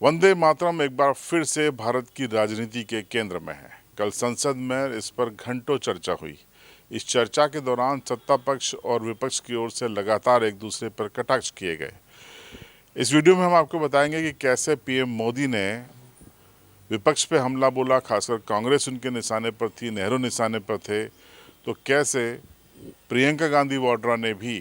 वंदे मातरम एक बार फिर से भारत की राजनीति के केंद्र में है। कल संसद में इस पर घंटों चर्चा हुई। इस चर्चा के दौरान सत्ता पक्ष और विपक्ष की ओर से लगातार एक दूसरे पर कटाक्ष किए गए। इस वीडियो में हम आपको बताएंगे कि कैसे पीएम मोदी ने विपक्ष पे हमला बोला, खासकर कांग्रेस उनके निशाने पर थी, नेहरू निशाने पर थे, तो कैसे प्रियंका गांधी वाड्रा ने भी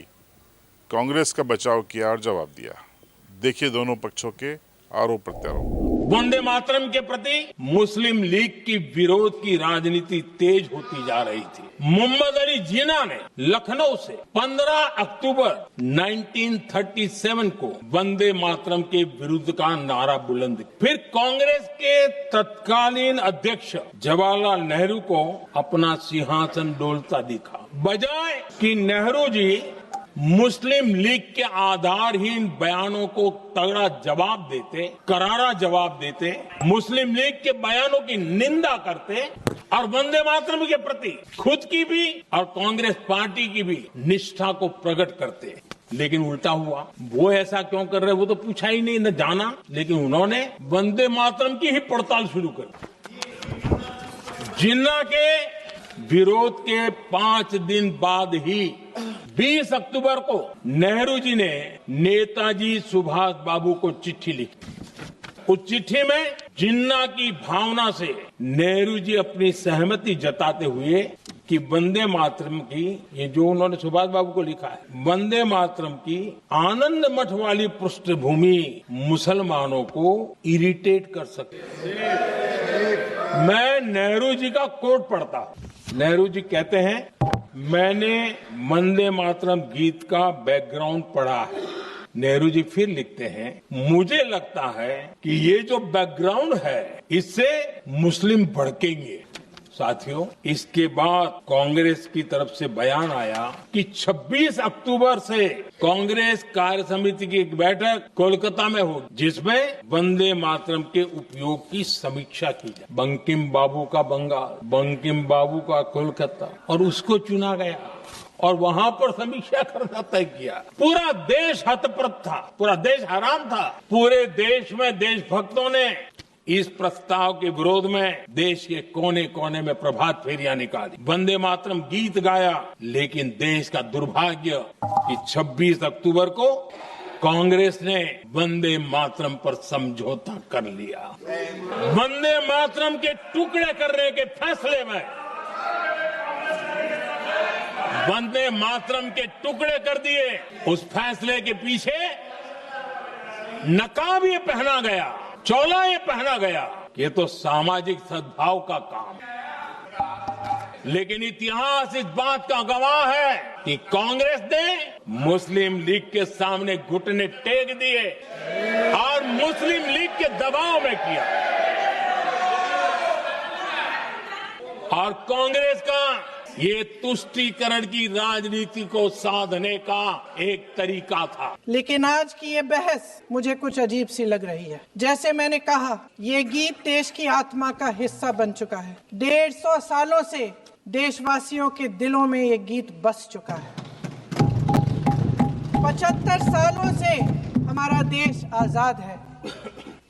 कांग्रेस का बचाव किया और जवाब दिया। देखिए दोनों पक्षों के आरोप प्रत्यारोप। वंदे मातरम के प्रति मुस्लिम लीग की विरोध की राजनीति तेज होती जा रही थी। मोहम्मद अली जिन्ना ने लखनऊ से 15 अक्टूबर 1937 को वंदे मातरम के विरुद्ध का नारा बुलंद किया। फिर कांग्रेस के तत्कालीन अध्यक्ष जवाहरलाल नेहरू को अपना सिंहासन डोलता दिखा। बजाय कि नेहरू जी मुस्लिम लीग के आधारहीन बयानों को तगड़ा जवाब देते, करारा जवाब देते, मुस्लिम लीग के बयानों की निंदा करते और वंदे मातरम के प्रति खुद की भी और कांग्रेस पार्टी की भी निष्ठा को प्रकट करते, लेकिन उल्टा हुआ। वो ऐसा क्यों कर रहे वो तो पूछा ही नहीं, न जाना, लेकिन उन्होंने वंदे मातरम की ही पड़ताल शुरू कर दी। जिन्ना के विरोध के 5 दिन बाद ही 20 अक्टूबर को नेहरू जी ने नेताजी सुभाष बाबू को चिट्ठी लिखी। उस चिट्ठी में जिन्ना की भावना से नेहरू जी अपनी सहमति जताते हुए कि वंदे मातरम की, ये जो उन्होंने सुभाष बाबू को लिखा है, वंदे मातरम की आनंद मठ वाली पृष्ठभूमि मुसलमानों को इरिटेट कर सकती है। मैं नेहरू जी का कोट पढ़ता हूं। नेहरू जी कहते हैं, मैंने वंदे मातरम गीत का बैकग्राउंड पढ़ा है। नेहरू जी फिर लिखते हैं, मुझे लगता है कि ये जो बैकग्राउंड है इससे मुस्लिम भड़केंगे। साथियों, इसके बाद कांग्रेस की तरफ से बयान आया कि 26 अक्टूबर से कांग्रेस कार्य समिति की एक बैठक कोलकाता में होगी, जिसमें वंदे मातरम के उपयोग की समीक्षा की जाए। बंकिम बाबू का बंगाल, बंकिम बाबू का कोलकाता, और उसको चुना गया और वहां पर समीक्षा करना तय किया। पूरा देश हतप्रभ था, पूरा देश हैरान था। पूरे देश में देशभक्तों ने इस प्रस्ताव के विरोध में देश के कोने कोने में प्रभात फेरियां निकाली, वंदे मातरम गीत गाया। लेकिन देश का दुर्भाग्य कि 26 अक्टूबर को कांग्रेस ने वंदे मातरम पर समझौता कर लिया। वंदे मातरम के टुकड़े करने के फैसले में वंदे मातरम के टुकड़े कर दिए। उस फैसले के पीछे नकाब ये पहना गया, चोला ये पहना गया। ये तो सामाजिक सद्भाव का काम है। लेकिन इतिहास इस बात का गवाह है कि कांग्रेस ने मुस्लिम लीग के सामने घुटने टेक दिए और मुस्लिम लीग के दबाव में किया। और कांग्रेस का ये तुष्टीकरण की राजनीति को साधने का एक तरीका था। लेकिन आज की ये बहस मुझे कुछ अजीब सी लग रही है। जैसे मैंने कहा, ये गीत देश की आत्मा का हिस्सा बन चुका है। 150 सालों से देशवासियों के दिलों में ये गीत बस चुका है। 75 सालों से हमारा देश आजाद है,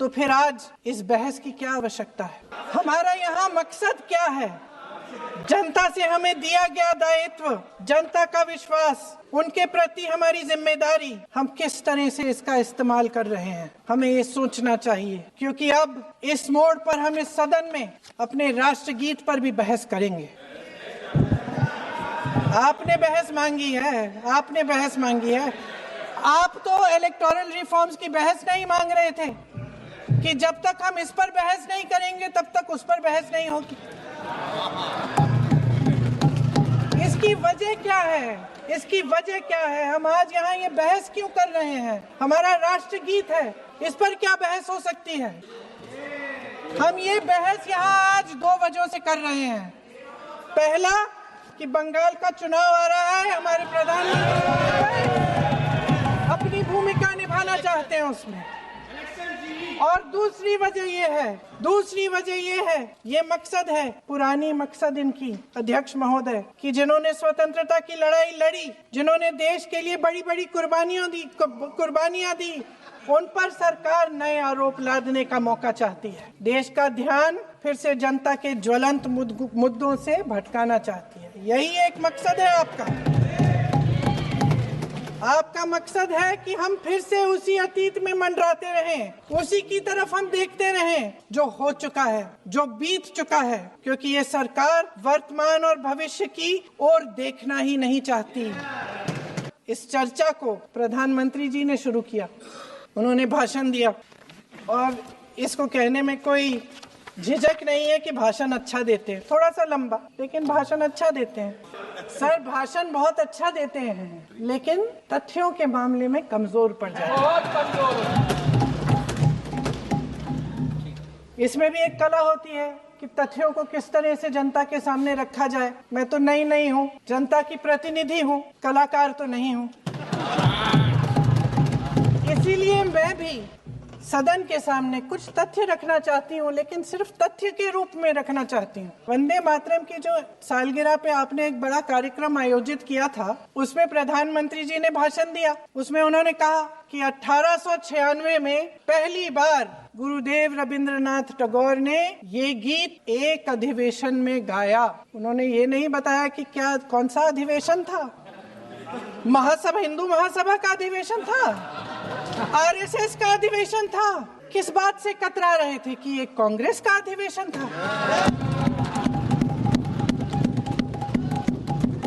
तो फिर आज इस बहस की क्या आवश्यकता है? हमारा यहाँ मकसद क्या है? जनता से हमें दिया गया दायित्व, जनता का विश्वास, उनके प्रति हमारी जिम्मेदारी, हम किस तरह से इसका इस्तेमाल कर रहे हैं, हमें ये सोचना चाहिए। क्योंकि अब इस मोड़ पर हम इस सदन में अपने राष्ट्रगीत पर भी बहस करेंगे। आपने बहस मांगी है, आपने बहस मांगी है। आप तो इलेक्टोरल रिफॉर्म्स की बहस नहीं मांग रहे थे कि जब तक हम इस पर बहस नहीं करेंगे तब तक उस पर बहस नहीं होगी। इसकी वजह क्या है? इसकी वजह क्या है? हम आज यहाँ ये बहस क्यों कर रहे हैं? हमारा राष्ट्रगीत है, इस पर क्या बहस हो सकती है? हम ये बहस यहाँ आज 2 वजहों से कर रहे हैं। पहला कि बंगाल का चुनाव आ रहा है, हमारे प्रधानमंत्री अपनी भूमिका निभाना चाहते हैं उसमें। और दूसरी वजह ये है, ये मकसद है, पुरानी मकसद इनकी अध्यक्ष महोदय कि जिन्होंने स्वतंत्रता की लड़ाई लड़ी, जिन्होंने देश के लिए बड़ी बड़ी कुर्बानियां दी, उन पर सरकार नए आरोप लादने का मौका चाहती है। देश का ध्यान फिर से जनता के ज्वलंत मुद्दों से भटकाना चाहती है। यही एक मकसद है आपका। आपका मकसद है कि हम फिर से उसी अतीत में मंडराते रहें, उसी की तरफ हम देखते रहें जो हो चुका है, जो बीत चुका है, क्योंकि ये सरकार वर्तमान और भविष्य की ओर देखना ही नहीं चाहती। इस चर्चा को प्रधानमंत्री जी ने शुरू किया, उन्होंने भाषण दिया और इसको कहने में कोई झिझक नहीं है कि भाषण अच्छा देते हैं, थोड़ा सा लंबा, लेकिन भाषण अच्छा देते हैं। सर, भाषण बहुत अच्छा देते हैं, लेकिन तथ्यों के मामले में कमजोर पड़ जाते हैं। बहुत कमजोर। इसमें भी एक कला होती है कि तथ्यों को किस तरह से जनता के सामने रखा जाए। मैं तो नहीं हूँ, जनता की प्रतिनिधि हूँ, कलाकार तो नहीं हूँ। इसीलिए मैं भी सदन के सामने कुछ तथ्य रखना चाहती हूँ, लेकिन सिर्फ तथ्य के रूप में रखना चाहती हूँ। वंदे मातरम की जो सालगिरह पे आपने एक बड़ा कार्यक्रम आयोजित किया था, उसमें प्रधानमंत्री जी ने भाषण दिया। उसमें उन्होंने कहा कि 1896 में पहली बार गुरुदेव रविंद्रनाथ टैगोर ने ये गीत एक अधिवेशन में गाया। उन्होंने ये नहीं बताया कि कौन सा अधिवेशन था। महासभा, हिंदू महासभा का अधिवेशन था, आरएसएस का अधिवेशन था। किस बात से कतरा रहे थे कि ये कांग्रेस का अधिवेशन था।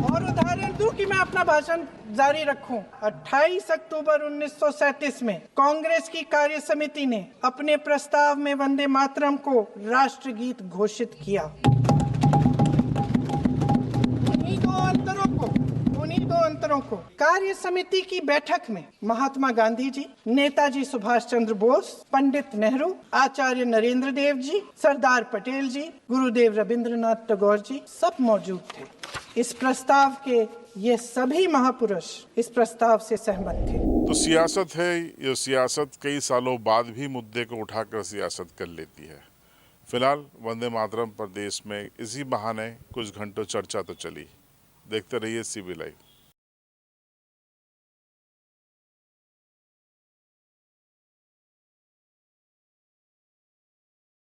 और उदाहरण दूं कि मैं अपना भाषण जारी रखूं। 28 अक्टूबर 1937 में कांग्रेस की कार्य समिति ने अपने प्रस्ताव में वंदे मातरम को राष्ट्रगीत घोषित किया। उन्हीं दो अंतरों को कार्य समिति की बैठक में महात्मा गांधी जी, नेताजी सुभाष चंद्र बोस, पंडित नेहरू, आचार्य नरेंद्र देव जी, सरदार पटेल जी, गुरुदेव रविंद्रनाथ टैगोर जी सब मौजूद थे। इस प्रस्ताव के ये सभी महापुरुष इस प्रस्ताव से सहमत थे। तो सियासत है, ये सियासत कई सालों बाद भी मुद्दे को उठाकर सियासत कर लेती है। फिलहाल वंदे मातरम पर देश में इसी बहाने कुछ घंटों चर्चा तो चली। देखते रहिए CB लाइव।